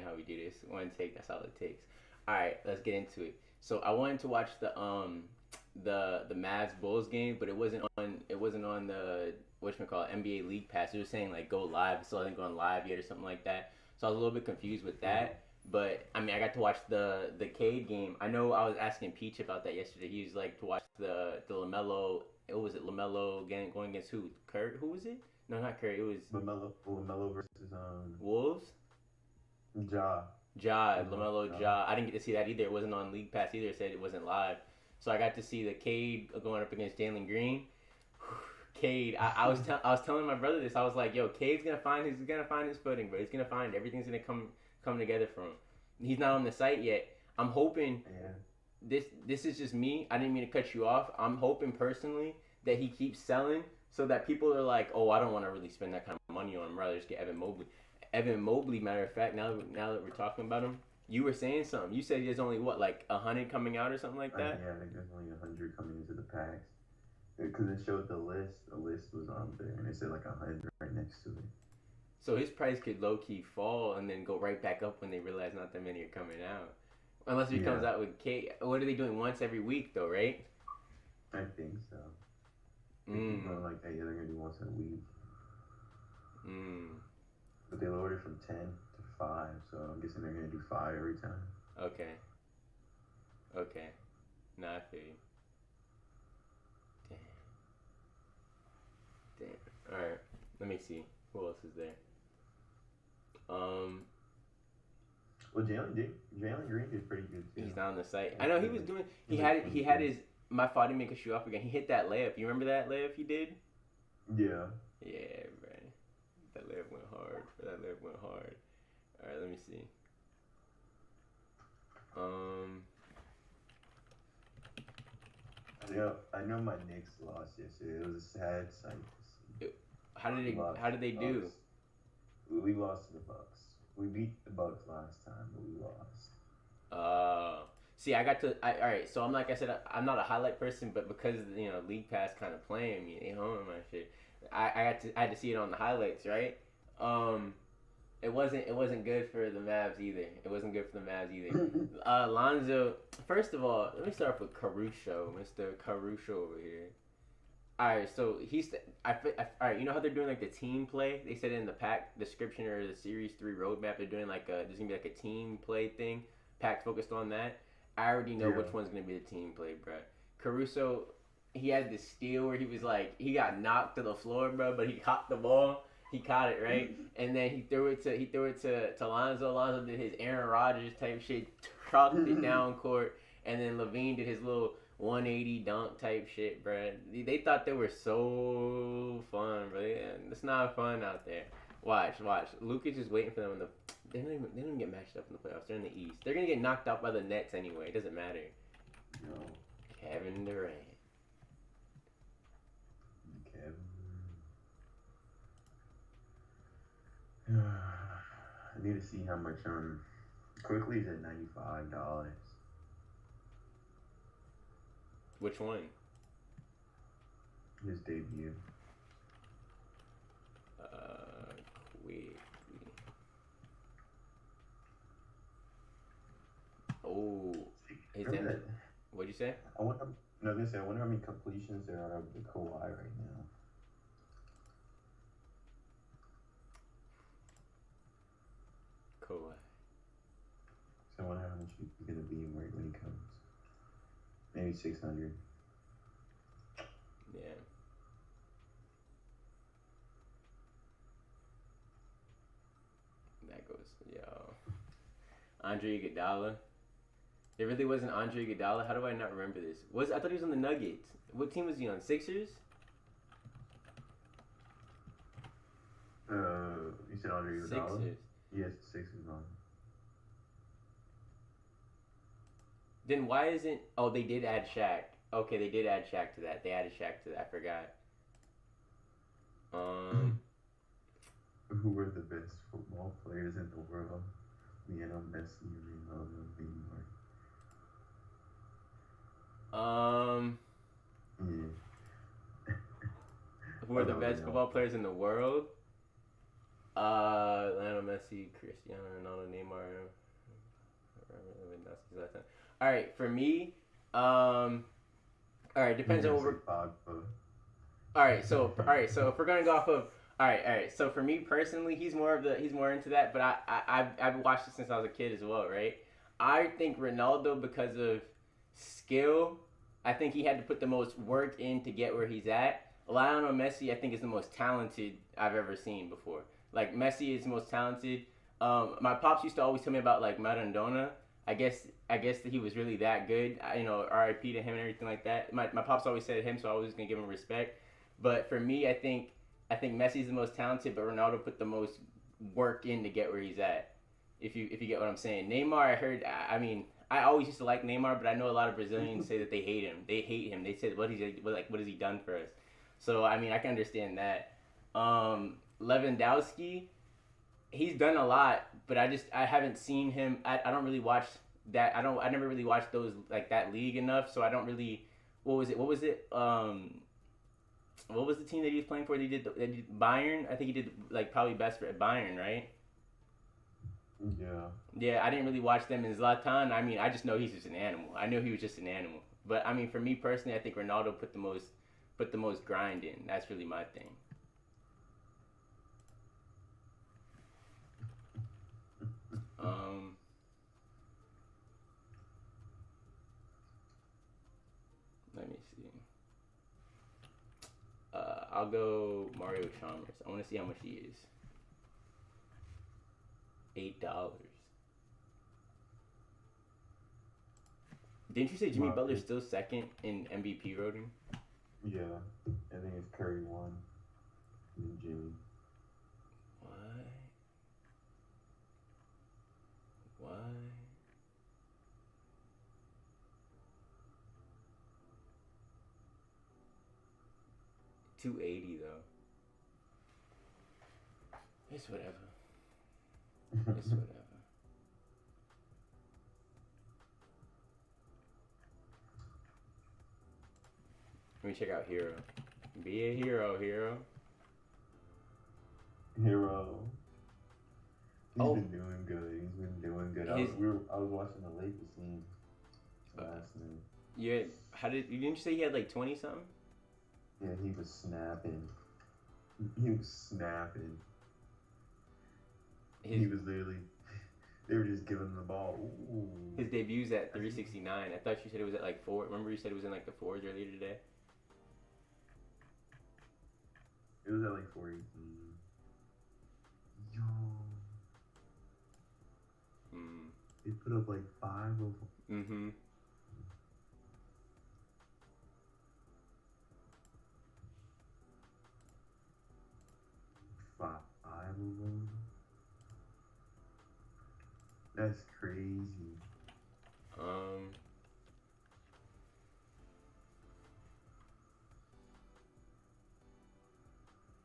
how we do this. One take, that's all it takes. All right, let's get into it. So I wanted to watch the Mavs Bulls game, but it wasn't on the whatchamacallit NBA League Pass. It was saying like go live. It still hasn't gone live yet or something like that. So I was a little bit confused with that. But I mean, I got to watch the Cade game. I know I was asking Peach about that yesterday. He was like to watch the LaMelo. It was it LaMelo again going against who? Curry? Who was it? No, not Curry. It was LaMelo versus Wolves. Ja. Ja, LaMelo, Ja. I didn't get to see that either. It wasn't on League Pass either. It said it wasn't live. So I got to see the Cade going up against Jalen Green. Cade, I was telling my brother this. I was like, yo, Cade's gonna find his footing, bro. He's gonna find everything's gonna come together for him. He's not on the site yet. I'm hoping this is just me. I didn't mean to cut you off. I'm hoping personally that he keeps selling so that people are like, oh, I don't want to really spend that kind of money on him. I'd rather just get Evan Mobley. Evan Mobley, matter of fact, now that we're talking about him, you were saying something. You said there's only what, like 100 coming out or something like that? Yeah, I think there's only 100 coming into the packs. Because it showed the list. The list was on there, and it said like 100 right next to it. So his price could low key fall and then go right back up when they realize not that many are coming out. Unless he comes out with K. What are they doing once every week though, right? I think so. Going like that, yeah, they're gonna do once a week. But they lowered it from 10 to 5, so I'm guessing they're gonna do 5 every time. Okay. Nah, I feel you. Damn. All right. Let me see. Who else is there? Well, Jalen Green did pretty good too. He's not on the site. I know he was doing. He had his. My fault. I didn't make a shoe off again. He hit that layup. You remember that layup he did? Yeah. Yeah, man. That layup went hard. All right, let me see. I know my Knicks lost yesterday. It was a sad sight to see. How did they do? We lost to the Bucks. We beat the Bucks last time, but we lost. See, all right, so like I said, I'm not a highlight person, but because, League Pass kind of playing me, and my shit, I had to see it on the highlights, right? It wasn't good for the Mavs either. Lonzo, first of all, let me start off with Caruso, Mr. Caruso over here. All right, so all right, you know how they're doing like the team play? They said in the pack description or the Series 3 roadmap, they're doing like there's gonna be like a team play thing. Pack's focused on that. I already know which one's gonna be the team play, bro. Caruso, he had this steal where he was like, he got knocked to the floor, bro, but he caught the ball. He caught it, right? And then he threw it to Lonzo. Lonzo did his Aaron Rodgers type shit, trucked it down court, and then Levine did his little 180 dunk type shit, bro. They thought they were so fun, bro. It's not fun out there. Watch. Luka's just waiting for them in the. They don't even get matched up in the playoffs. They're in the East. They're gonna get knocked out by the Nets anyway. It doesn't matter. No. Kevin Durant. I need to see how much Quickly is at $95. Which one? His debut. Quickly. Oh, what'd you say? I wonder how many completions there are of the Kawhi right now. Kawhi. So I wonder how much he's gonna be when he comes. Maybe 600. Yeah. That goes, yo. Andre Iguodala. It really wasn't Andre Iguodala. How do I not remember this? I thought he was on the Nuggets. What team was he on? Sixers? You said Andre Iguodala? Sixers. Yes, Sixers on. Then why isn't? Oh, they did add Shaq. Okay, they did add Shaq to that. They added Shaq to that. I forgot. Who were the best football players in the world? Lionel Messi, Ronaldo, Neymar. Who are the best football players in the world? Lionel Messi, Cristiano Ronaldo, Neymar. All right, for me, all right, depends on what we're. So if we're gonna go off of, all right. So for me personally, he's more into that. But I've watched it since I was a kid as well, right? I think Ronaldo, because of skill, I think he had to put the most work in to get where he's at. Lionel Messi, I think, is the most talented I've ever seen before. Like Messi is the most talented. My pops used to always tell me about like Maradona. I guess that he was really that good. R.I.P. to him and everything like that. My pops always said him, so I was gonna give him respect. But for me, I think Messi's the most talented, but Ronaldo put the most work in to get where he's at. If you get what I'm saying. Neymar, I heard. I mean, I always used to like Neymar, but I know a lot of Brazilians say that they hate him. They hate him. They said, what has he done for us? So I mean, I can understand that. Lewandowski, he's done a lot, but I haven't seen him. I don't really watch that. I never really watched those like that league enough, so I don't really. What was it? What was the team that he was playing for? They did Bayern. I think he did like probably best for Bayern, right? Yeah. Yeah, I didn't really watch them in Zlatan. I mean, I just know he's just an animal. I knew he was just an animal. But I mean, for me personally, I think Ronaldo put the most grind in. That's really my thing. Let me see. I'll go Mario Chalmers. I want to see how much he is. $8. Didn't you say Jimmy Butler's still second in MVP voting? Yeah, I think it's Curry 1 and Jimmy. Why? 280 though. It's whatever. It's whatever. Let me check out Herro. Be a hero, Herro. Herro. He's been doing good. I was watching the Lakers game last night. Yeah, didn't you say he had like 20 something? Yeah, he was snapping. He was literally. They were just giving him the ball. Ooh. His debut's at 369. I thought you said it was at like 4. Remember you said it was in like the 4s earlier today? It was at like 418. Yo. They put up like 5 of them. Mm-hmm. Five of them. That's crazy.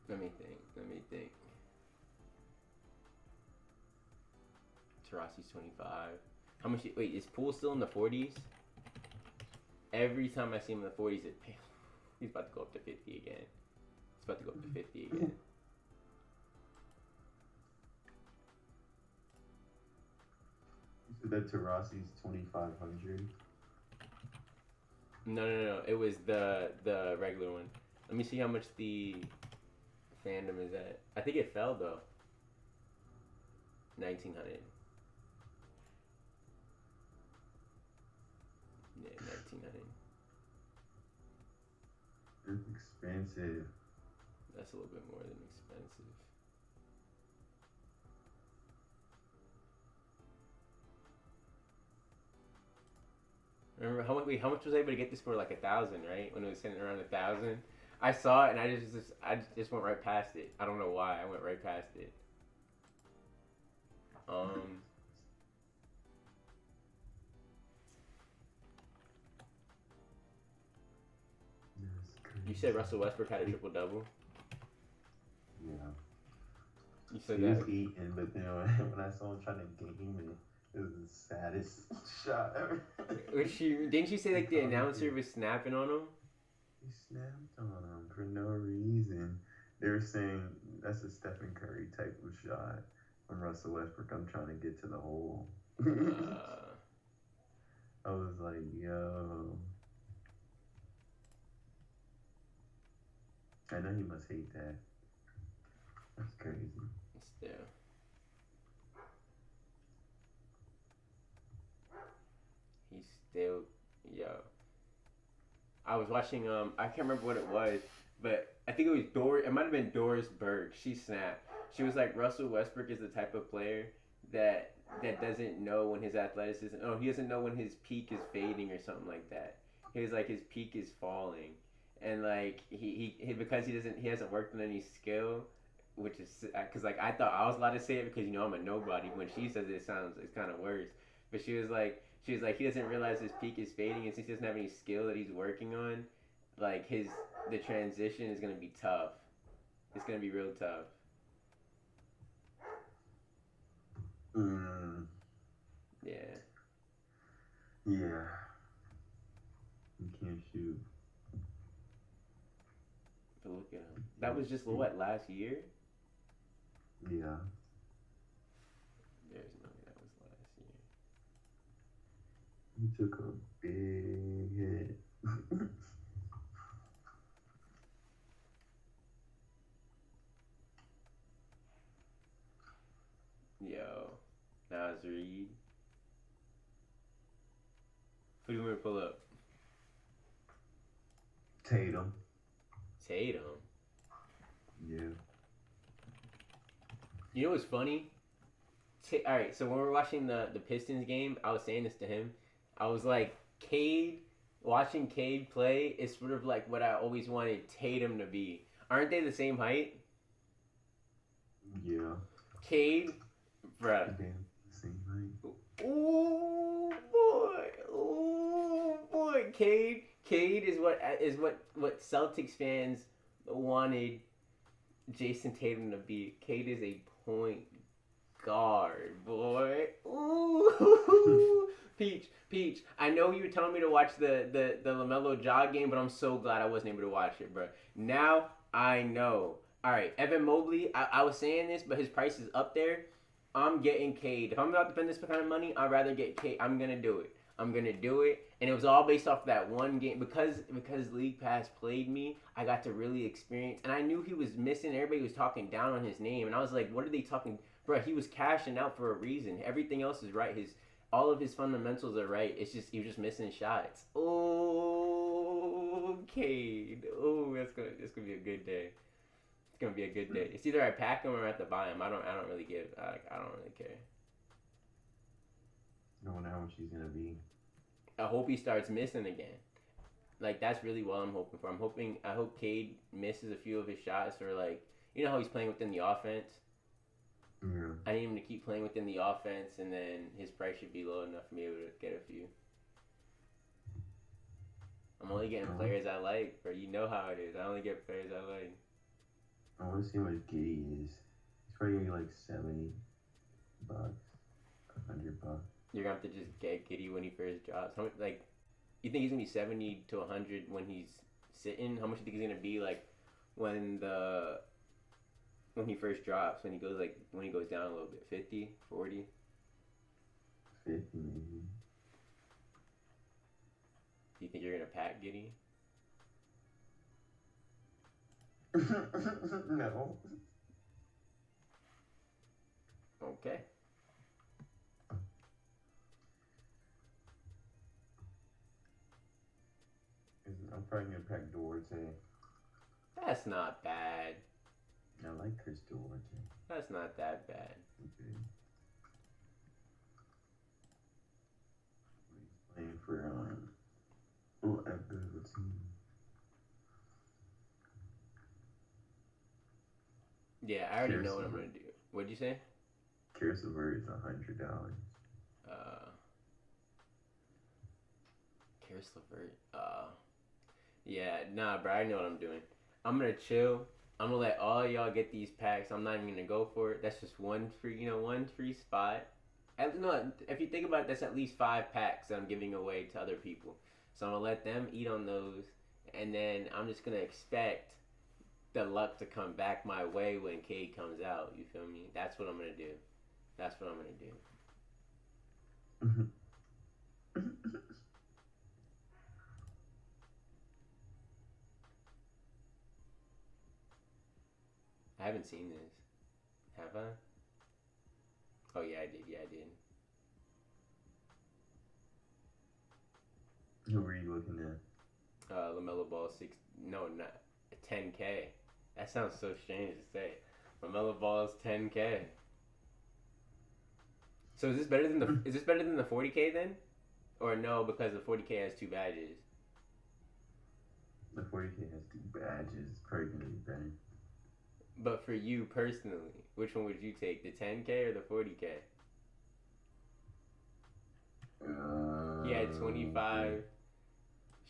Let me think. Tarasi's 25. How much? Wait, is Poole still in the 40s? Every time I see him in the 40s, he's about to go up to 50 again. He's about to go up to 50 again. You said that Tarasi's 2,500? No. It was the regular one. Let me see how much the fandom is at. I think it fell though. 1,900. Yeah, 1,900. It's expensive. That's a little bit more than expensive. Remember how much was I able to get this for? Like 1,000, right? When it was sitting around 1,000. I saw it and I just went right past it. I don't know why I went right past it. You said Russell Westbrook had a triple double. Yeah. You said he that. was eating, but then when I saw him trying to game it was the saddest shot ever. Didn't you say like the announcer was snapping on him? He snapped on him for no reason. They were saying that's a Stephen Curry type of shot. From Russell Westbrook, I'm trying to get to the hole. I was like, yo. I know he must hate that. That's crazy. Still. He's still, yo. I was watching, I can't remember what it was, but I think it was it might have been Doris Berg. She snapped. She was like, Russell Westbrook is the type of player that doesn't know when his athleticism, he doesn't know when his peak is fading or something like that. He was like, his peak is falling. And like, he because he hasn't worked on any skill, which is, because like, I thought I was allowed to say it because, I'm a nobody. When she says it, it's kind of worse. But she was like, he doesn't realize his peak is fading, and since he doesn't have any skill that he's working on, like the transition is gonna be tough. It's gonna be real tough. Yeah. Yeah. You can't shoot. But look at him. That was just what, last year? Yeah. There's no way that was last year. He took a big hit. Yo, Nas Reed. Who do you want to pull up? Tatum. Yeah. You know what's funny? All right, so when we were watching the Pistons game, I was saying this to him. I was like, watching Cade play is sort of like what I always wanted Tatum to be. Aren't they the same height? Yeah. Cade, bruh. Same height. Oh boy, Cade is what Celtics fans wanted Jason Tatum to be. Cade is a point guard, boy. Ooh, Peach. I know you were telling me to watch the LaMelo jog game, but I'm so glad I wasn't able to watch it, bro. Now I know. All right, Evan Mobley. I was saying this, but his price is up there. I'm getting Cade. If I'm about to spend this kind of money, I'd rather get Cade. I'm gonna do it. And it was all based off that one game because League Pass played me. I got to really experience, and I knew he was missing. Everybody was talking down on his name, and I was like, "What are they talking, bro? He was cashing out for a reason. Everything else is right. All of his fundamentals are right. It's just he was just missing shots. Oh, Cade. Oh, it's gonna be a good day. It's gonna be a good day. It's either I pack him or I have to buy him. I don't really I don't really care. I wonder how much he's gonna be. I hope he starts missing again. Like, that's really what I'm hoping for. I hope Cade misses a few of his shots, or like, you know how he's playing within the offense. Yeah. I need him to keep playing within the offense, and then his price should be low enough for me to get a few. I'm only getting players I like, bro. You know how it is. I only get players I like. I want to see how much Giddy is. He's probably gonna be like $70, $100. You're gonna have to just get Giddy when he first drops. How much, like, you think he's gonna be 70 to 100 when he's sitting? How much do you think he's gonna be like when he first drops? When he goes down a little bit, 50, 40? 50 maybe. Do you think you're gonna pack Giddy? No. Okay. I'm probably gonna pack Duarte. That's not bad. I like Chris Duarte. That's not that bad. Okay. He's playing for good team. Yeah, I already know what I'm gonna do. What'd you say? Caris LeVert is $100. Caris LeVert. Yeah, nah, bro. I know what I'm doing. I'm gonna chill. I'm gonna let all y'all get these packs. I'm not even gonna go for it. That's just one free spot. No, if you think about it, that's at least 5 packs that I'm giving away to other people. So I'm gonna let them eat on those, and then I'm just gonna expect the luck to come back my way when Cade comes out. You feel me? That's what I'm gonna do. That's what I'm gonna do. I haven't seen this. Have I? Oh yeah, I did. Yeah, I did. Who were you looking at? LaMelo Ball 6. No, not 10K. That sounds so strange to say. LaMelo Ball's 10K. So is this better than the 40K then? Or no, because the 40K has 2 badges. The 40K has 2 badges. It's probably gonna be better. But for you personally, which one would you take? The 10K or the 40K? He had 25.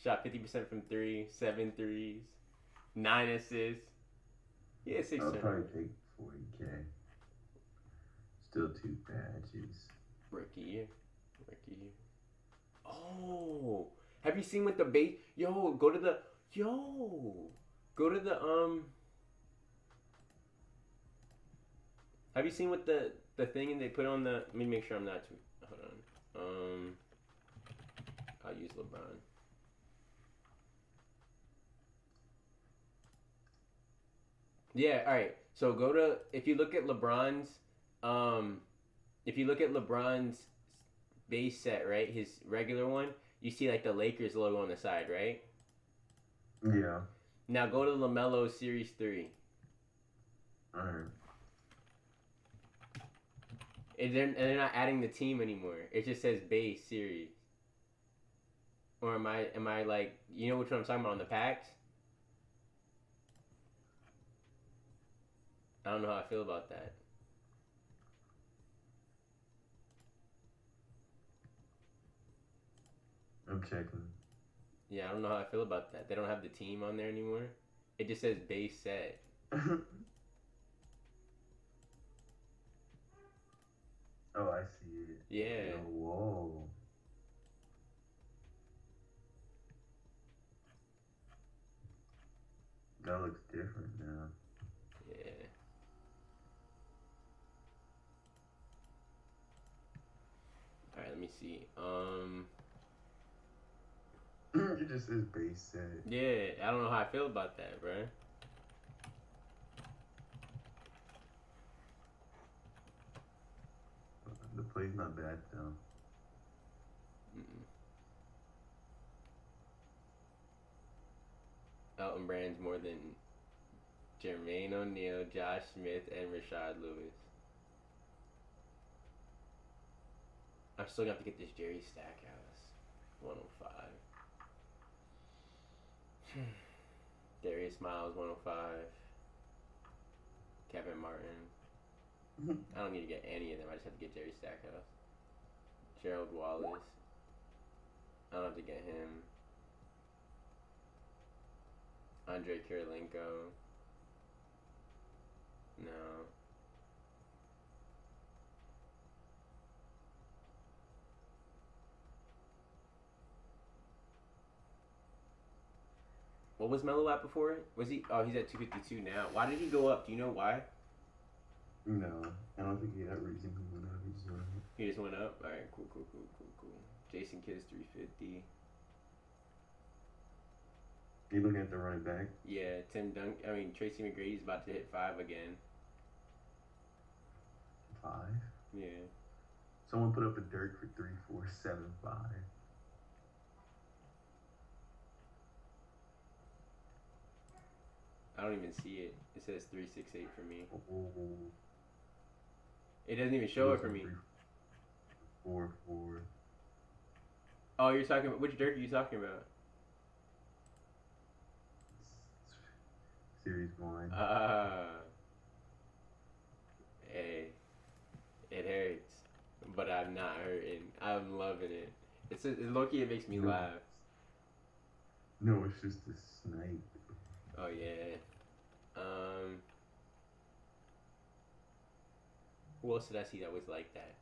Shot 50% from 3, 7 threes, 9 assists. Yeah, 6 I'll turnovers. probably take 40K. Still 2 badges. Rookie year. Oh, have you seen what the base? Go to the. Have you seen what the thing and they put on the? Let me make sure I'm not too. Hold on. I'll use LeBron. Yeah, all right. So go to if you look at LeBron's base set, right? His regular one, you see like the Lakers logo on the side, right? Yeah. Now go to LaMelo Series 3. Alright. And they're not adding the team anymore. It just says base series. Or am I like, you know which one I'm talking about on the packs? I don't know how I feel about that. I'm checking. Yeah, I don't know how I feel about that. They don't have the team on there anymore. It just says base set. Oh, I see it. Yeah. Oh, whoa. That looks different now. Yeah. Alright, let me see. It just says base set. Yeah, I don't know how I feel about that, bruh. The play's not bad though. Elton Brand's more than Jermaine O'Neal, Josh Smith, and Rashad Lewis. I'm still gonna have to get this Jerry Stackhouse 105. Darius Miles 105. Kevin Martin. I don't need to get any of them. I just have to get Jerry Stackhouse. Gerald Wallace. I don't have to get him. Andre Kirilenko. No. What was Melo at before? Was he? Oh, he's at 252 now. Why did he go up? Do you know why? No, I don't think he had a reason he went up. He just went up. He just went up? Alright, cool. Jason Kidd's 350. You looking at the running back? Yeah, Tracy McGrady's about to hit 5 again. 5? Yeah. Someone put up a Dirk for 3,475. I don't even see it. It says 368 for me. Oh. It doesn't even show it for me. 4-4. Oh, you're talking about which Dirk are you talking about? Series 1. Hey, it hurts, but I'm not hurting. I'm loving it. It's low-key, it makes me laugh. No, it's just a snipe. Oh yeah. Who else did I see that was like that?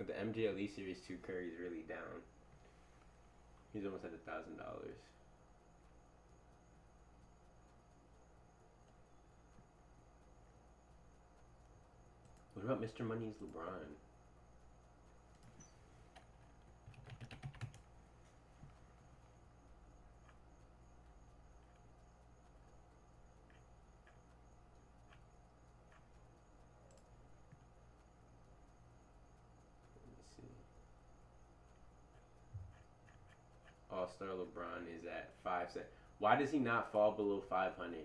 But the MJLE Series 2 Curry's really down. He's almost at $1,000. What about Mr. Money's LeBron? All-Star LeBron is at 5. Why does he not fall below 500?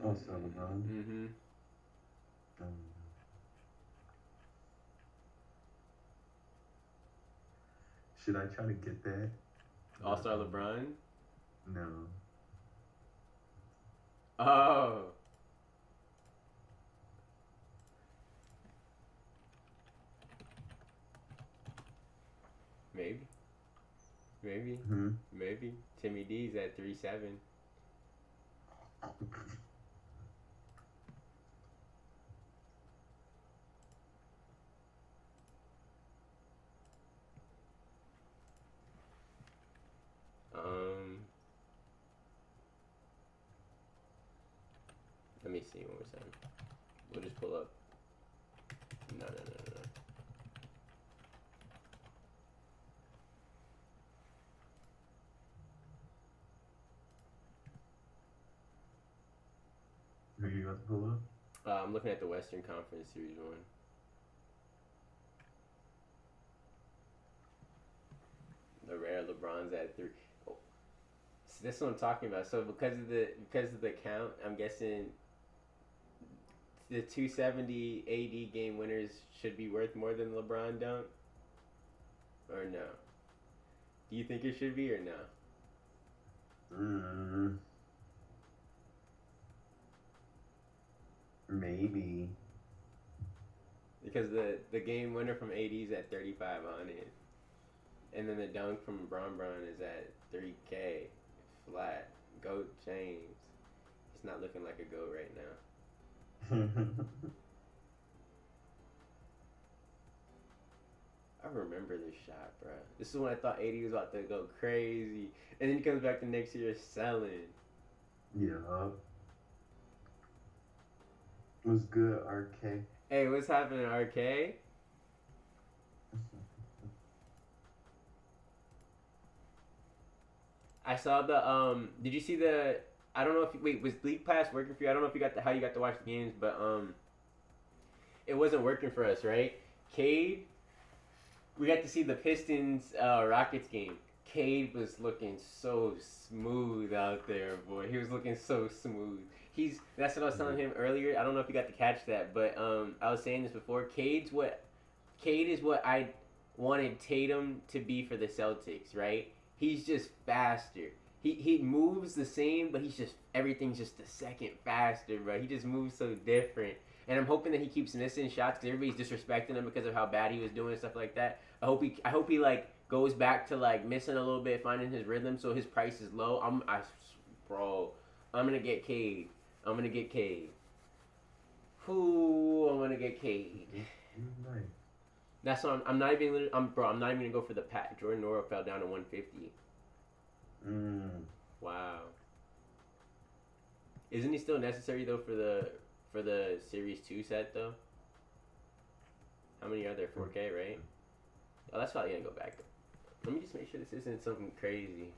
All-Star LeBron. Mm-hmm. Should I try to get that? All-Star LeBron? No. Oh. Maybe. Timmy D's at 3.7. Let me see one more time. We'll just pull up. No. Who you about to pull up? I'm looking at the Western Conference Series 1. The rare LeBron's at 3. Oh. So this is what I'm talking about. So because of the count, I'm guessing the 270 AD game winners should be worth more than LeBron dunk? Or no? Do you think it should be or no? Maybe. Because the game winner from AD is at 3,500. And then the dunk from Bron is at 3K flat. Goat James. He's not looking like a goat right now. I remember this shot, bro. This is when I thought AD was about to go crazy. And then he comes back the next year selling. Yeah. What's good, RK? Hey, what's happening, RK? I saw the did you see the I don't know if was League Pass working for you? I don't know if you got how you got to watch the games, but it wasn't working for us, right? Cade, we got to see the Pistons Rockets game. Cade was looking so smooth out there, boy. He was looking so smooth. That's what I was telling him earlier. I don't know if you got to catch that, but I was saying this before. Cade is what I wanted Tatum to be for the Celtics, right? He's just faster. He moves the same, but everything's just a second faster, bro. He just moves so different. And I'm hoping that he keeps missing shots because everybody's disrespecting him because of how bad he was doing and stuff like that. I hope he like goes back to like missing a little bit, finding his rhythm, so his price is low. I'm gonna get Cade. I'm gonna get Cade. Right. That's what I'm not even gonna go for the pack. Jordan Nora fell down to 150. Wow. Isn't he still necessary though for the Series 2 set though? How many are there? 4K, right? Oh, that's probably gonna go back. Let me just make sure this isn't something crazy.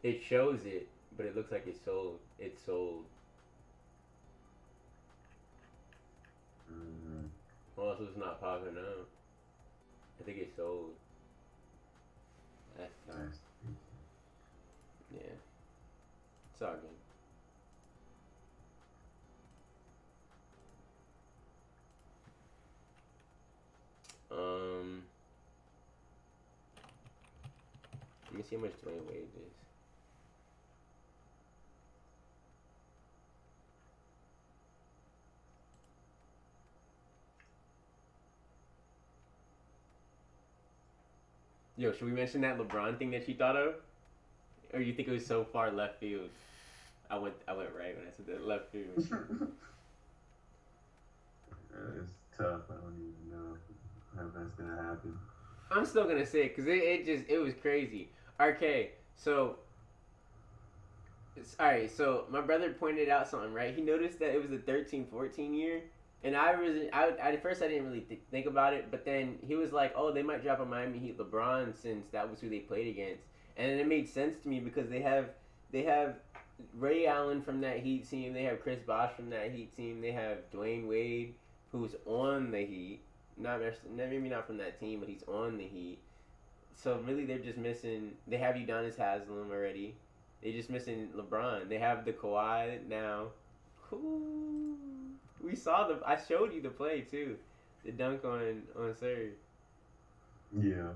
It shows it, but it looks like it's sold. It's sold. Well, also it's not popping up. I think it's sold. That sucks. Yeah. It's all good. Let me see how much Dwayne Wade is. Yo, should we mention that LeBron thing that you thought of? Or you think it was so far left field? I went right when I said that left field. It's tough. I don't even know how that's gonna happen. I'm still gonna say it because it was crazy. Okay, so all right, so my brother pointed out something, right? He noticed that it was a 13-14 year, and at first I didn't really think about it, but then he was like, "Oh, they might drop a Miami Heat LeBron since that was who they played against," and then it made sense to me because they have Ray Allen from that Heat team, they have Chris Bosh from that Heat team, they have Dwayne Wade who's on the Heat, maybe not from that team, but he's on the Heat. So really, they're just missing. They have Udonis Haslem already. They're just missing LeBron. They have the Kawhi now. Ooh. I showed you the play too, the dunk on Serge. Yeah.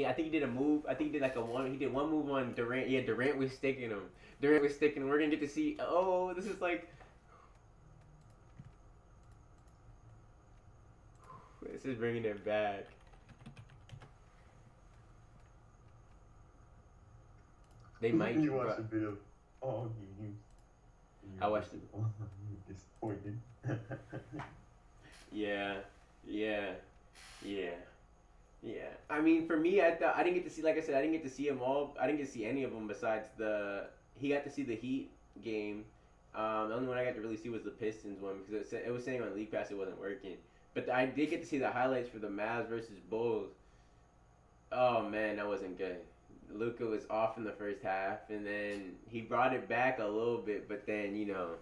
I think he did a move. I think he did like a one. He did one move on Durant. Yeah, Durant was sticking him. We're gonna get to see. Oh, this is like. This is bringing it back. They might. You watched a bit of all games. I watched it. You're disappointed. Yeah. I mean, for me, I thought I didn't get to see. Like I said, I didn't get to see them all. I didn't get to see any of them besides he got to see the Heat game. The only one I got to really see was the Pistons one because it was saying on League Pass it wasn't working. But I did get to see the highlights for the Mavs versus Bulls. Oh man, that wasn't good. Luka was off in the first half, and then he brought it back a little bit, but then yeah.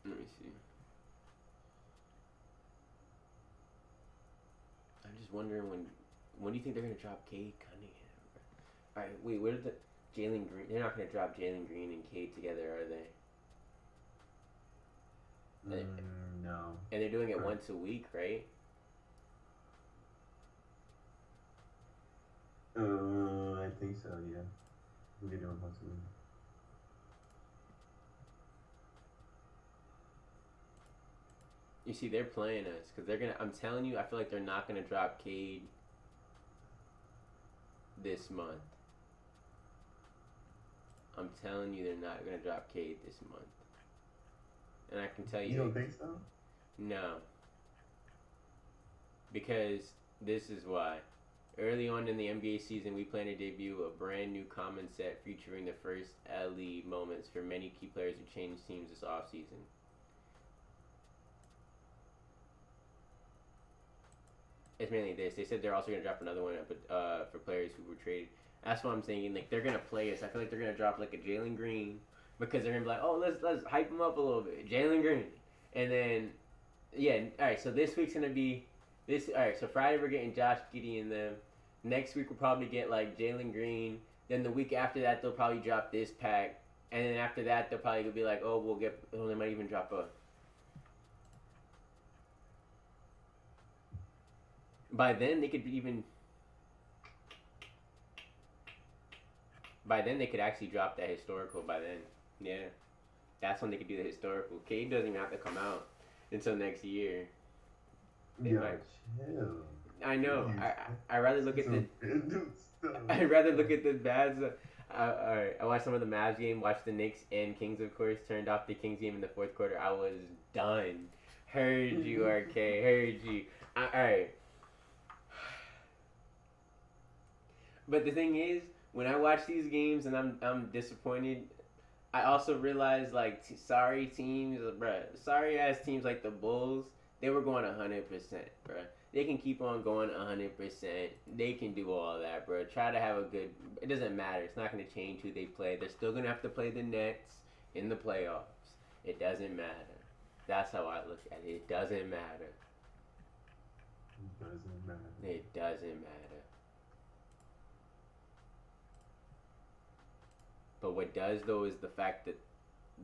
Let me see. I'm just wondering when do you think they're gonna drop Cade Cunningham? All right, wait, where did the Jalen Green? They're not gonna drop Jalen Green and Cade together, are they? No. And they're doing it once a week, right? I think so. Yeah. We're doing once a week. You see, they're playing us because they're gonna. I'm telling you, I feel like they're not gonna drop Cade this month. I'm telling you, they're not gonna drop Cade this month. And I can tell you. You don't think so? No. Because this is why. Early on in the NBA season, we plan to debut a brand new common set featuring the first LE moments for many key players who changed teams this offseason. It's mainly this. They said they're also going to drop another one for players who were traded. That's what I'm saying. Like, they're going to play us. I feel like they're going to drop, like, a Jalen Green because they're going to be like, oh, let's hype him up a little bit. Jalen Green. And then, yeah, all right, so this week's going to be this. All right, so Friday we're getting Josh Giddey and them. Next week we'll probably get, like, Jalen Green. Then the week after that, they'll probably drop this pack. And then after that, they'll probably be like, they might even drop a. By then, they could actually drop that historical by then. Yeah. That's when they could do the historical. Cade doesn't even have to come out until next year. Yeah, chill. I know. I rather look at the. I'd rather look at the Mavs. Alright, I watched some of the Mavs game. Watched the Knicks and Kings, of course. Turned off the Kings game in the fourth quarter. I was done. Heard you, RK. Heard you. Alright. But the thing is, when I watch these games and I'm disappointed, I also realize, like, sorry ass teams like the Bulls, they were going 100%, bruh. They can keep on going 100%. They can do all that, bro. Try to have a good. It doesn't matter. It's not going to change who they play. They're still going to have to play the Nets in the playoffs. It doesn't matter. That's how I look at it. It doesn't matter. It doesn't matter. But what does, though, is the fact that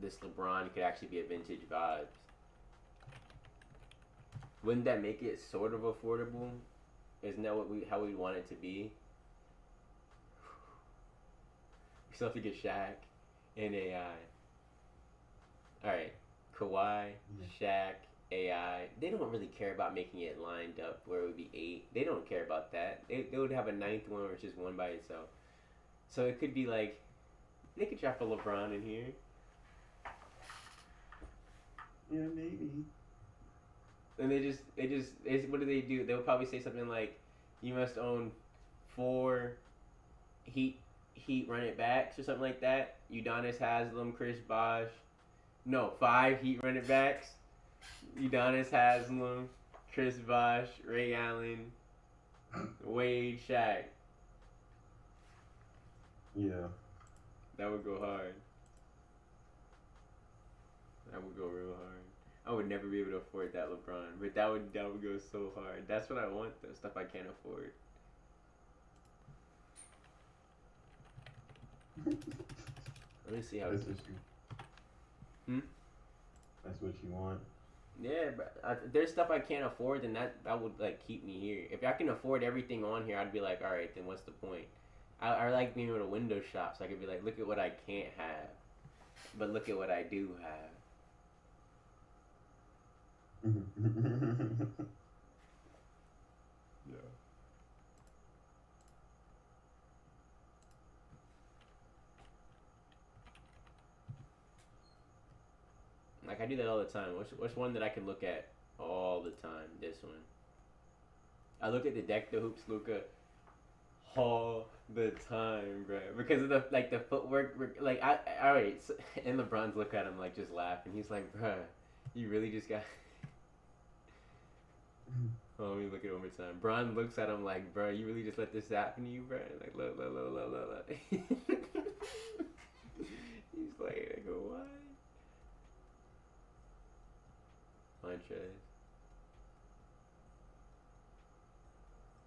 this LeBron could actually be a vintage vibes. Wouldn't that make it sort of affordable? Isn't that how we want it to be? We still have to get Shaq. and AI. All right, Kawhi, Shaq, AI. They don't really care about making it lined up where it would be 8. They don't care about that. They would have a ninth one, which is one by itself. So it could be like they could drop a LeBron in here. Yeah, maybe. And what do? They'll probably say something like, "You must own 4 Heat run it backs or something like that." Udonis Haslem, Chris Bosh. No, 5 Heat run it backs. Udonis Haslem, Chris Bosh, Ray Allen, Wade, Shaq. Yeah. That would go hard. That would go real hard. I would never be able to afford that LeBron, but that would go so hard. That's what I want, though. Stuff I can't afford. Let me see how. That's what you. That's what you want. Yeah, but there's stuff I can't afford, and that would like keep me here. If I can afford everything on here, I'd be like, all right, then what's the point? I like being able to window shop, so I could be like, look at what I can't have, but look at what I do have. Yeah. Like I do that all the time. What's one that I can look at all the time? This one. I look at the deck, the hoops, Luka, all the time, bro. Because of the footwork. Like alright, so, and LeBron's look at him like just laughing. He's like, bro, you really just got. Oh, let me look at it one more time. Bron looks at him like, bro, you really just let this happen to you, bro? Like, look. He's like, I go, what? Montrez.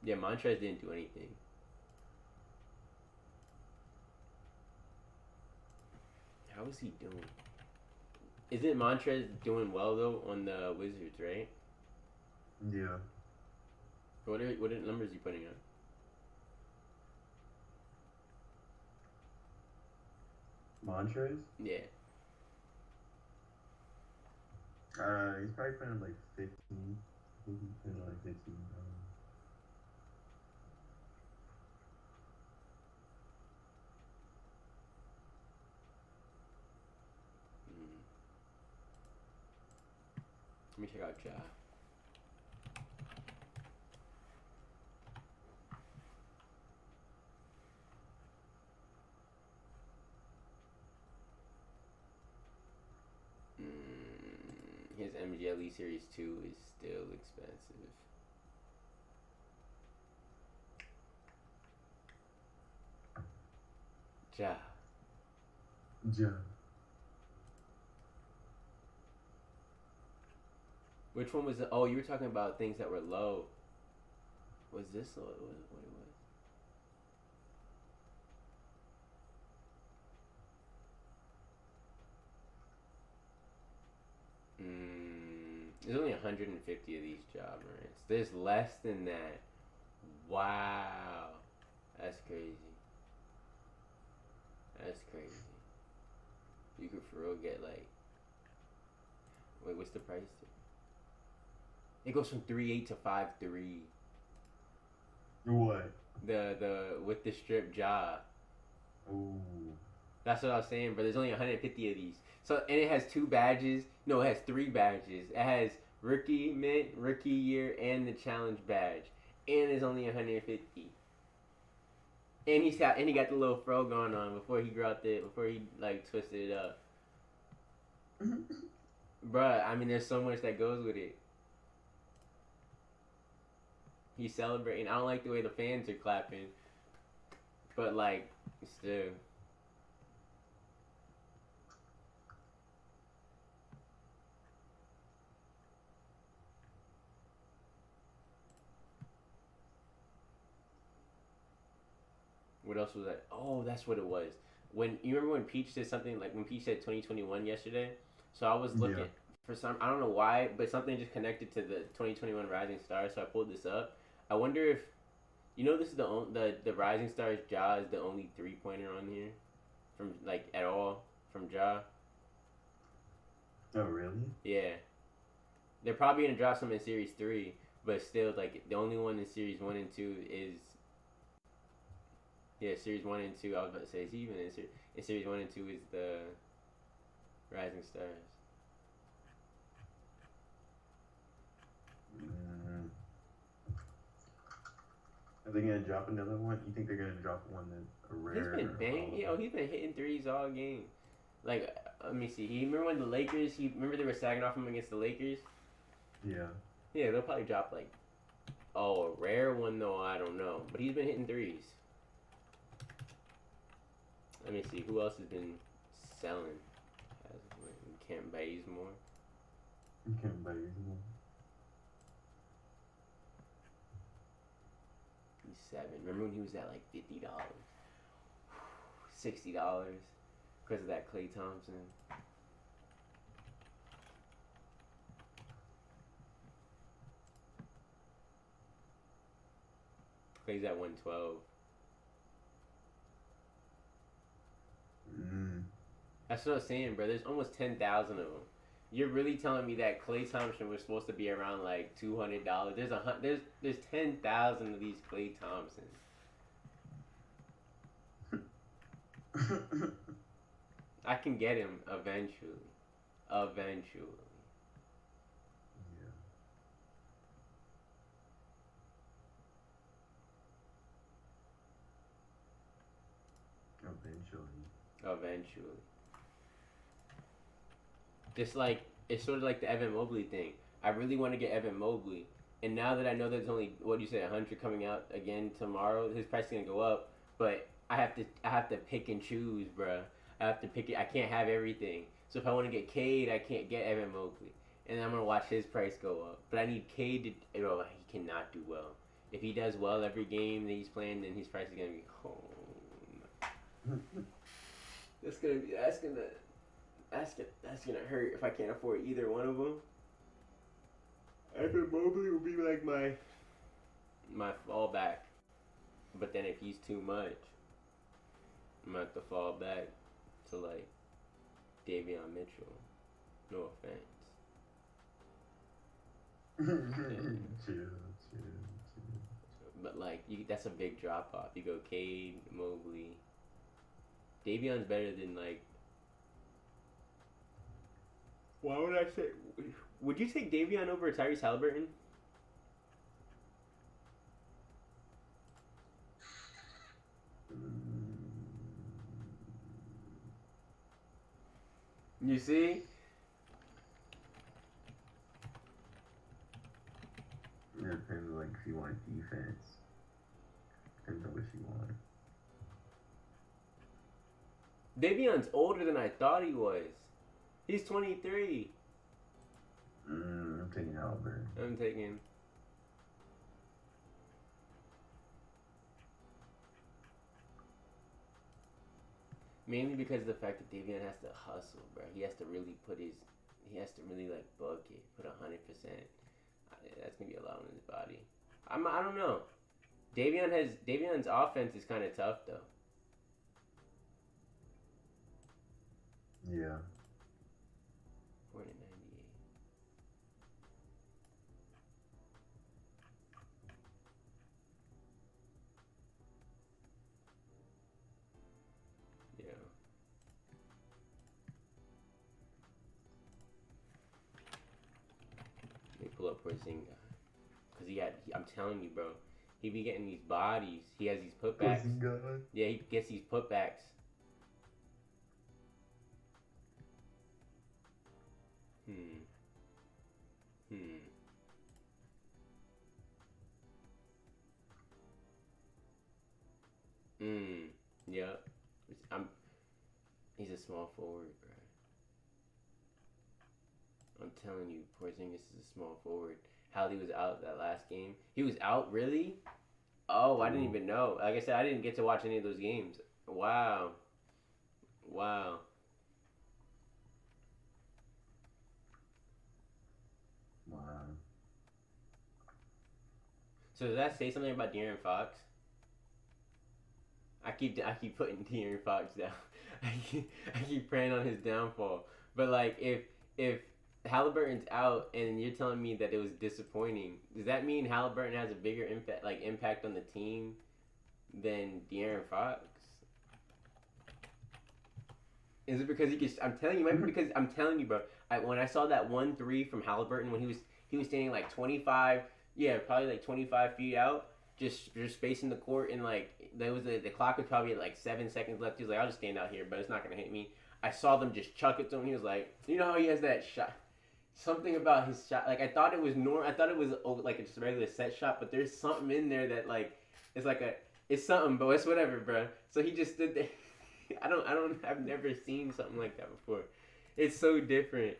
Yeah, Montrez didn't do anything. How is he doing? Isn't Montrez doing well, though, on the Wizards, right? Yeah. What are numbers you putting on? Montrez? Yeah. He's probably putting like 15. I think he's putting like 15. Let me check out Ja. His MGLE Series 2 is still expensive. Ja. Which one was it? Oh, you were talking about things that were low. Was this what it was? There's only 150 of these job rants. There's less than that. Wow. That's crazy. You could for real get like... Wait, what's the price? It goes from 3.8 to 5.3. What? The with the strip job. Ooh. That's what I was saying, but there's only 150 of these. So, and it has 2 badges. No, it has 3 badges. It has rookie mint, rookie year, and the challenge badge. And it's only 150. And he got the little fro going on before he like twisted it up. Bruh, I mean, there's so much that goes with it. He's celebrating. I don't like the way the fans are clapping, but like, still. What else was that? Oh, that's what it was. When you remember when Peach said something like when Peach said 2021 yesterday. So I was looking for some. I don't know why, but something just connected to the 2021 Rising Stars. So I pulled this up. I wonder if this is the Rising Stars Ja is the only 3-pointer on here from like at all from Ja. Oh, really? Yeah. They're probably gonna drop some in Series 3, but still, like, the only one in Series 1 and 2 is. Yeah, Series 1 and 2, I was about to say, is he even in Series 1 and 2 is the Rising Stars. Are they gonna drop another one? You think they're gonna drop one that's a rare? He's been banging. He's been hitting threes all game. Like, let me see. He remember when the Lakers? Remember they were sagging off him against the Lakers. Yeah. Yeah, they'll probably drop like, a rare one though. I don't know, but he's been hitting threes. Let me see who else has been selling. Can't Bazemore. Can't Bazemore. He's 7. Remember when he was at like $50, $60 because of that Klay Thompson. Clay's at 112. That's what I was saying, bro. There's almost 10,000 of them. You're really telling me that Klay Thompson was supposed to be around like $200? There's 10,000 of these Klay Thompsons. I can get him eventually. Eventually. Yeah. Eventually. Just like, it's sort of like the Evan Mobley thing. I really want to get Evan Mobley. And now that I know there's only, what do you say, 100 coming out again tomorrow, his price is going to go up. But I have to pick and choose, bruh. I have to pick it. I can't have everything. So if I want to get Cade, I can't get Evan Mobley. And I'm going to watch his price go up. But I need Cade to, he cannot do well. If he does well every game that he's playing, then his price is going to be, That's gonna hurt if I can't afford either one of them. Evan Mobley will be like my fallback. But then if he's too much, I'm gonna have to fall back to like Davion Mitchell. No offense. Chill. But like that's a big drop off. You go Cade, Mobley. Davion's better than like. Why would I say? Would you take Davion over Tyrese Halliburton? You see? It depends, like, if you want defense. Depends on what you want. Davion's older than I thought he was. He's 23. I'm taking Halliburton. I'm taking. Mainly because of the fact that Davion has to hustle, bro. He has to really like book it, put 100%. That's gonna be a lot on his body. I don't know. Davion's offense is kind of tough though. Yeah. 498. Yeah. They pull up Porzingis. Because I'm telling you, bro, he be getting these bodies. He has these putbacks. Yeah, he gets these putbacks. Yeah. He's a small forward, bro. I'm telling you, Porzingis is a small forward. Hallie was out that last game. He was out, really? Oh, I didn't even know. Like I said, I didn't get to watch any of those games. Wow. So does that say something about De'Aaron Fox? I keep putting De'Aaron Fox down. I keep praying on his downfall. But like if Halliburton's out and you're telling me that it was disappointing, does that mean Halliburton has a bigger impact on the team than De'Aaron Fox? Is it because he could? I'm telling you, might be because I'm telling you, bro. When I saw that 1-3 from Halliburton when he was standing like 25, yeah, probably like 25 feet out, just spacing the court, and like there was the clock was probably at like 7 seconds left. He was like, I'll just stand out here, but it's not gonna hit me. I saw them just chuck it to him. He was like, you know how he has that shot. Something about his shot, like I thought it was I thought it was like just a regular set shot, but there's something in there that like it's something, but it's whatever, bro. So he just stood there. I've never seen something like that before. It's so different.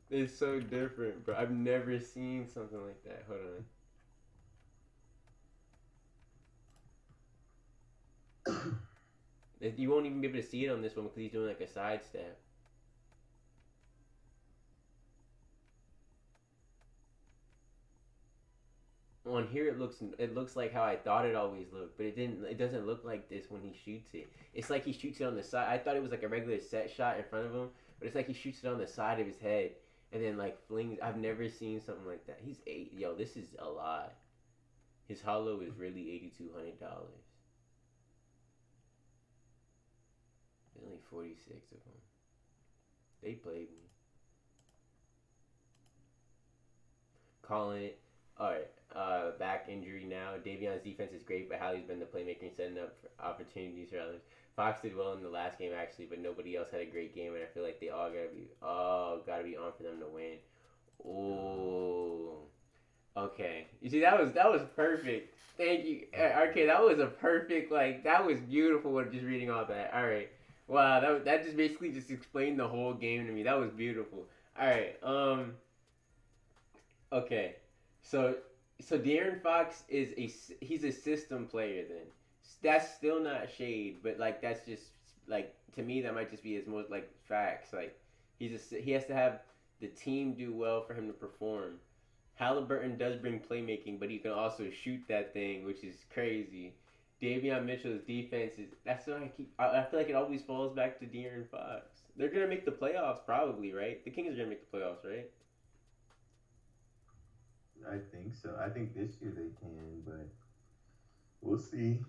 It's so different, bro. I've never seen something like that. Hold on. You won't even be able to see it on this one because he's doing like a sidestep. On here it looks like how I thought it always looked, but it doesn't look like this when he shoots it. It's like he shoots it on the side. I thought it was like a regular set shot in front of him, but it's like he shoots it on the side of his head and then like flings. I've never seen something like that. He's yo, this is a lie. His hollow is really $8,200. There's only 46 of them. They played me. Calling it. Alright, back injury now. Davion's defense is great, but Hallie's been the playmaker and setting up for opportunities for others. Fox did well in the last game actually, but nobody else had a great game, and I feel like they all gotta be on for them to win. Oh, okay. You see, that was perfect. Thank you, RK. That was a perfect, like, that was beautiful. Just reading all that. All right, wow. That just basically just explained the whole game to me. That was beautiful. All right. Okay. So De'Aaron Fox he's a system player then. That's still not shade, but like that's just like to me that might just be his most like facts. Like he has to have the team do well for him to perform. Halliburton does bring playmaking, but he can also shoot that thing, which is crazy. Davion Mitchell's defense that's what I feel like it always falls back to De'Aaron Fox. They're gonna make the playoffs probably, right? The Kings are gonna make the playoffs, right? I think so. I think this year they can, but we'll see.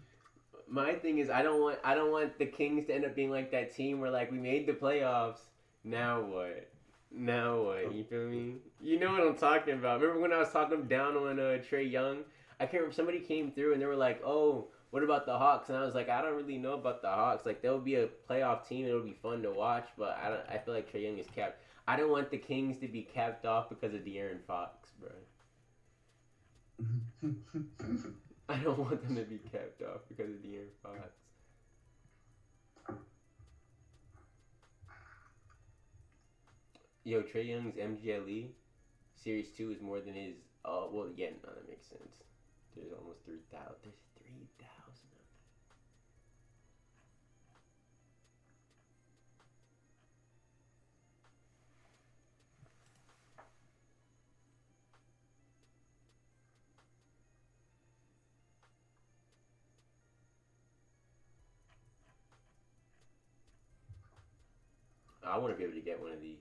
My thing is I don't want the Kings to end up being like that team where like we made the playoffs. Now what? Now what? You feel me? You know what I'm talking about. Remember when I was talking down on Trae Young? I can't remember. Somebody came through and they were like, "Oh, what about the Hawks?" And I was like, "I don't really know about the Hawks. Like they'll be a playoff team. It'll be fun to watch, but I feel like Trae Young is capped. I don't want the Kings to be capped off because of De'Aaron Fox, bro." I don't want them to be capped off because of De'Aaron Fox. Yo, Trae Young's MGLE Series 2 is more than his. Oh, well, yeah, no, that makes sense. There's almost 3,000. There's 3,000 of them. I want to be able to get one of these.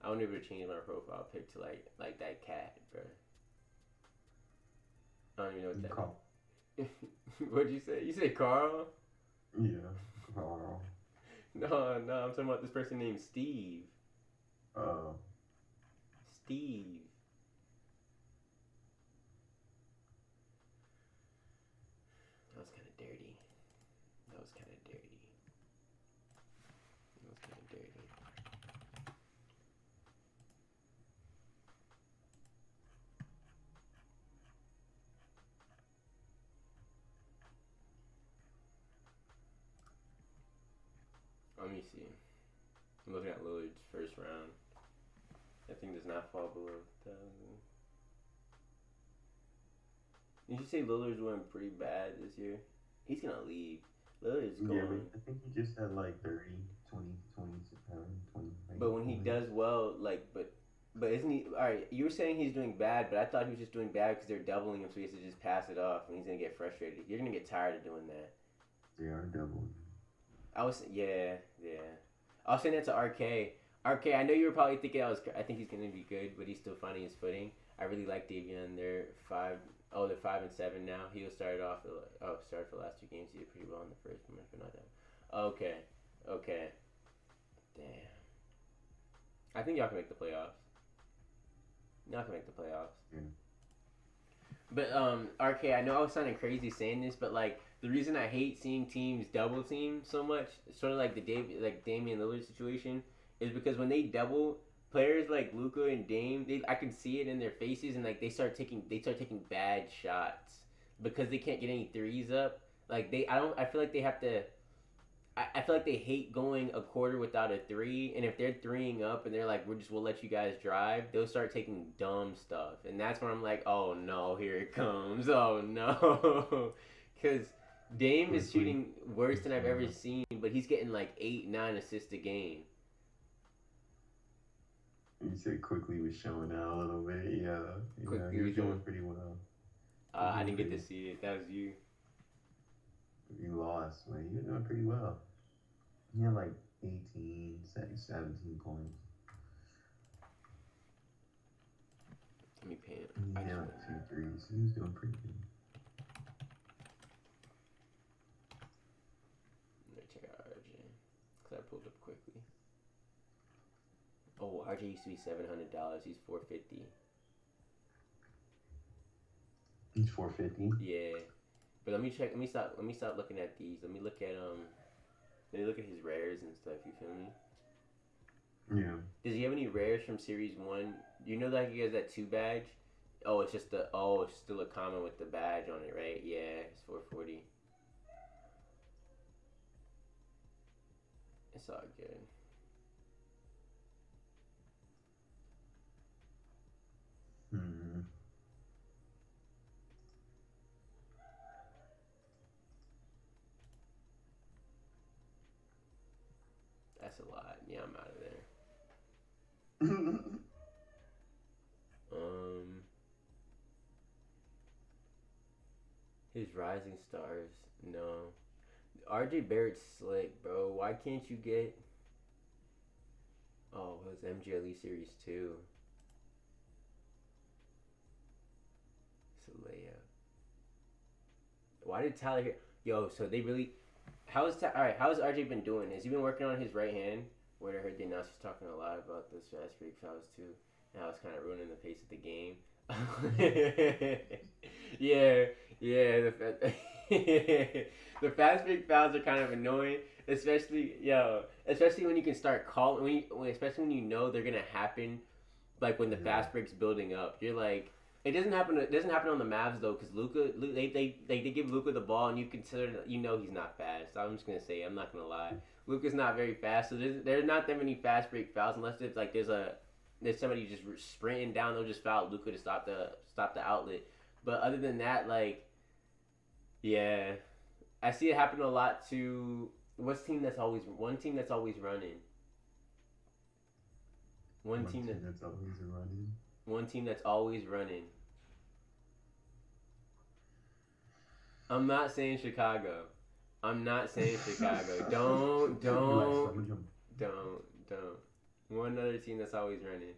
I want to be able to change my profile pic to like that cat, bro. I don't even know what that is. What'd you say? You say Carl? Yeah, Carl. No, I'm talking about this person named Steve. Steve. That was kind of dirty. That was kind of dirty. Let me see. I'm looking at Lillard's first round. That thing does not fall below 1,000. Did you say Lillard's went pretty bad this year? He's gonna leave. Lillard's going. Yeah, I think he just had like 30, 20, 20. But when he does well, like, but isn't he? All right, you were saying he's doing bad, but I thought he was just doing bad because they're doubling him, so he has to just pass it off, and he's gonna get frustrated. You're gonna get tired of doing that. They are double. Yeah. I was saying that to RK. RK, I know you were probably thinking I think he's gonna be good, but he's still finding his footing. I really like Davion. They're 5-7 now. He was started started for the last 2 games. He did pretty well in the first one, but not that. Okay. Damn. I think y'all can make the playoffs. Y'all can make the playoffs. Yeah. But RK, I know I was sounding crazy saying this, but like the reason I hate seeing teams double team so much, sort of like the Damian Lillard situation, is because when they double players like Luka and Dame, I can see it in their faces, and like they start taking bad shots because they can't get any threes up. Like I feel like they have to. I feel like they hate going a quarter without a three, and if they're threeing up and they're like, we'll let you guys drive, they'll start taking dumb stuff, and that's when I'm like, oh no, here it comes, oh no, because Dame is shooting worse than I've ever seen, but he's getting like 8-9 assists a game. You said quickly was showing out a little bit, yeah. He was doing pretty well. I didn't get to see it. That was you. You lost, man. You were doing pretty well. You had like 18, 17 points. Let me pay it. He had like 2 threes. He was doing pretty good. Let me check out RJ. Because I pulled up quickly. Oh, RJ used to be $700. He's $450. He's $450? Yeah. But let me check. Let me stop looking at these. Let me look at his rares and stuff. You feel me? Yeah. Does he have any rares from Series 1? You know that he has that 2 badge? Oh, it's still a common with the badge on it, right? Yeah, it's 440. It's all good. Hmm. That's a lot. Yeah, I'm out of there. His Rising Stars. No. RJ Barrett's slick, bro. Why can't you get... Oh, it was MGLE Series 2. It's a layup. Why did Tyler here? Yo, so they really... How has RJ been doing? Has he been working on his right hand? Where I heard the announcers talking a lot about this fast break fouls too. Now it's kind of ruining the pace of the game. yeah. The fast break fouls are kind of annoying, especially when you can start calling especially when you know they're gonna happen, like when the fast break's building up. You're like, it doesn't happen on the Mavs though, because Luka, they give Luka the ball and he's not fast. So I'm just gonna say, I'm not gonna lie, Luka's not very fast. So there's not that many fast break fouls unless it's like there's somebody just sprinting down. They'll just foul Luka to stop the outlet. But other than that, like, yeah, I see it happen a lot to one team that's always running. One team that's always running. I'm not saying Chicago. Don't. One other team that's always running.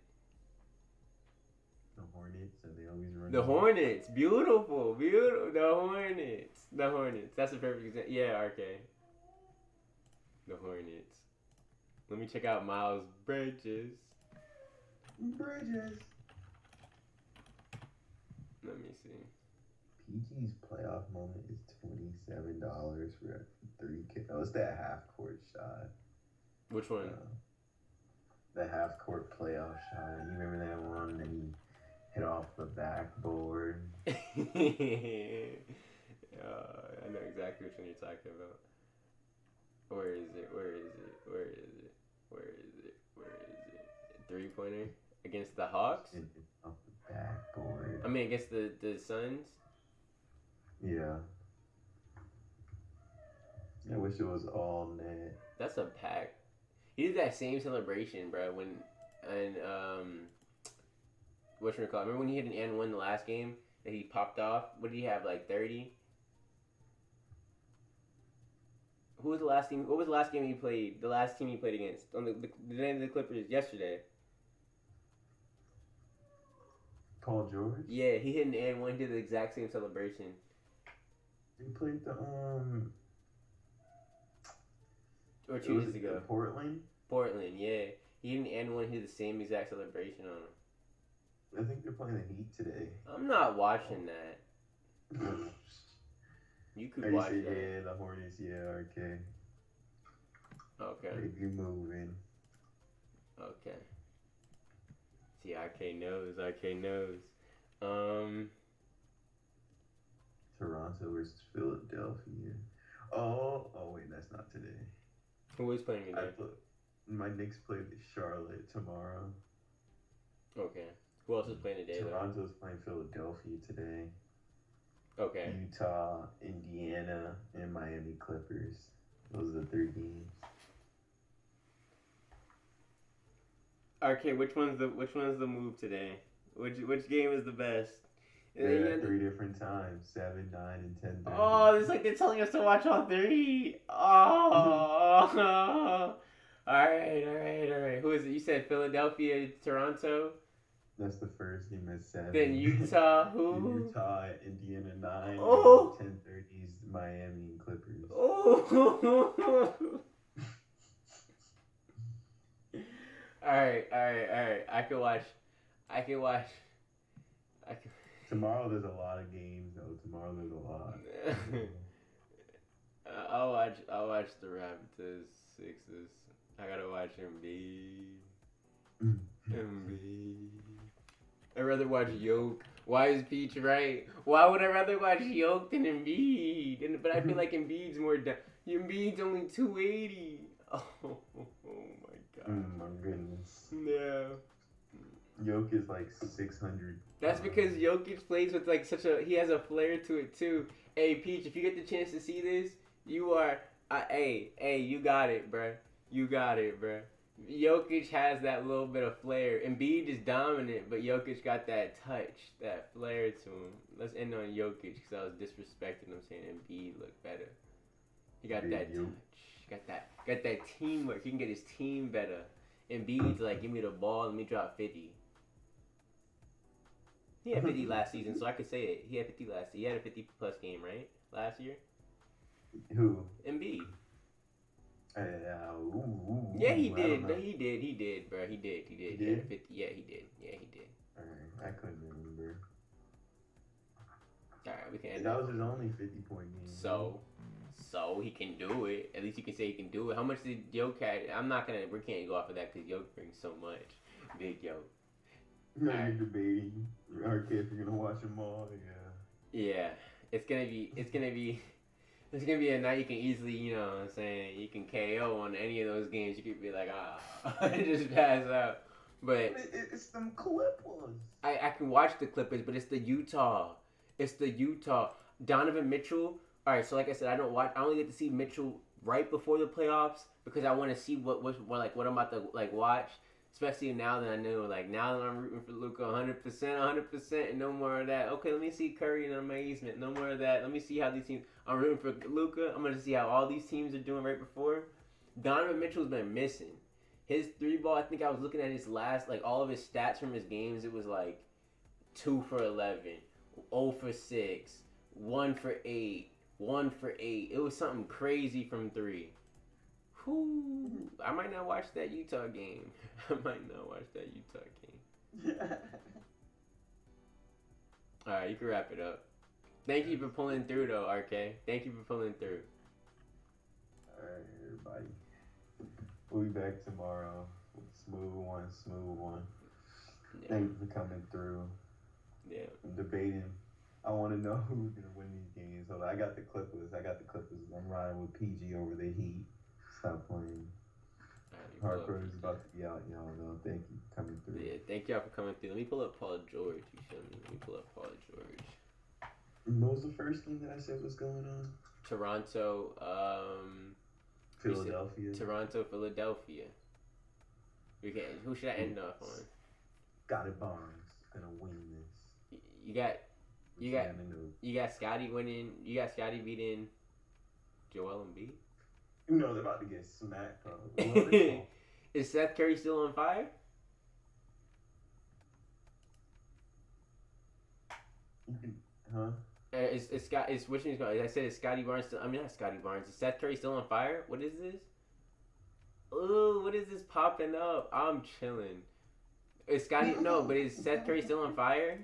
The Hornets, are they always running? The Hornets. Beautiful. The Hornets. That's a perfect example. Yeah, RK. The Hornets. Let me check out Miles Bridges. Let me see. PG's playoff moment is $27 for a 3K. Oh, it's that half-court shot. Which one? The half-court playoff shot. You remember that one that he hit off the backboard? I know exactly which one you're talking about. Where is it? 3-pointer? Against the Hawks? Off the backboard. I mean, against the Suns? Yeah. I wish it was all net. That's a pack. He did that same celebration, bro, whatchamacallit, remember when he hit an N1 the last game that he popped off? What did he have, like 30? Who was the last team? What was the last game he played? The last team he played against on the day of the Clippers yesterday. Paul George. Yeah, he hit an and one. He did the exact same celebration. He played the Or 2 days ago. Portland. Portland, yeah. He hit an and one. He did the same exact celebration on him. I think they're playing the Heat today. I'm not watching that. You could watch that. Yeah, the Hornets. Yeah, okay. Okay. They be moving. Okay. See, RK knows. Toronto versus Philadelphia. Oh, wait, that's not today. Who is playing today? My Knicks play the Charlotte tomorrow. Okay. Who else is playing today, Toronto's playing Philadelphia today. Okay. Utah, Indiana, and Miami Clippers. Those are the 3 games. Okay, which one's the move today? Which game is the best? They're at 3 different times, 7, 9, and 10. Oh, it's like they're telling us to watch all 3. Oh. All right. Who is it? You said Philadelphia, Toronto. That's the first game at 7. Then Utah, who? Utah, Indiana 9. Oh. 10:30 is Miami and Clippers. Oh. All right. I can watch. Tomorrow there's a lot of games though. Tomorrow there's a lot. I'll watch the Raptors, Sixers. I gotta watch Embiid. I'd rather watch Yoke. Why is Peach right? Why would I rather watch Yoke than Embiid? But I feel like Embiid's more down. Embiid's only 280. Oh my god. My goodness. No. Yoke is like 600. That's because Jokic plays with like he has a flair to it too. Hey Peach, if you get the chance to see this, you are, hey, you got it, bruh. Jokic has that little bit of flair. Embiid is dominant, but Jokic got that touch, that flair to him. Let's end on Jokic because I was disrespecting him saying Embiid looked better. He got that touch. Got that teamwork. He can get his team better. Embiid's like, give me the ball, let me drop 50. He had 50 last season, so I could say it. He had 50 last season. He had a 50-plus game, right? Last year? Who? Embiid. Yeah, he did, bro. He did. He did? He had 50. Yeah, he did. Alright, I couldn't remember. Alright, we can end that was his only 50-point game. So he can do it. At least you can say he can do it. How much did Yoke had? We can't go off of that because Yoke brings so much. Big Yoke. You're debating. Okay, if you're gonna watch them all, yeah. It's gonna be a night you can easily, you know what I'm saying, you can KO on any of those games. You could be like, just pass out. But it's them Clippers. I can watch the Clippers, but it's the Utah. Donovan Mitchell. All right, so like I said, I only get to see Mitchell right before the playoffs because I want to see what I'm about to watch. Especially now that I know, now that I'm rooting for Luka 100%, and no more of that. Okay, let me see Curry in amazement. No more of that. Let me see how these teams. I'm rooting for Luka. I'm gonna see how all these teams are doing right before. Donovan Mitchell's been missing. His 3-ball. I think I was looking at his last, all of his stats from his games. It was 2 for 11, 0 for 6, 1 for 8, 1 for 8. It was something crazy from 3. I might not watch that Utah game. Alright, you can wrap it up. Thank you for pulling through, though, RK. Thank you for pulling through. Alright, everybody. We'll be back tomorrow with smooth one. Yeah. Thank you for coming through. Yeah. I'm debating. I want to know who's going to win these games. So I got the Clippers. I'm riding with PG over the Heat. Stop playing. Hardcourt is about to be out, y'all know. Thank you for coming through. Yeah, thank y'all for coming through. Let me pull up Paul George. You show me. Let me pull up Paul George. What was the first game that I said was going on? Toronto, Philadelphia. Philadelphia. Who should I end off on? Scotty Barnes gonna win this. You got Scotty winning. You got Scotty beating Joel Embiid. You know they're about to get smacked. Probably. Is Seth Curry still on fire? Huh? It's Scott. It's which one's going? I said it's Scotty Barnes. Still, I mean not Scotty Barnes. Is Seth Curry still on fire? What is this? Ooh, what is this popping up? I'm chilling. Is Scotty? No, but is Seth Curry still on fire?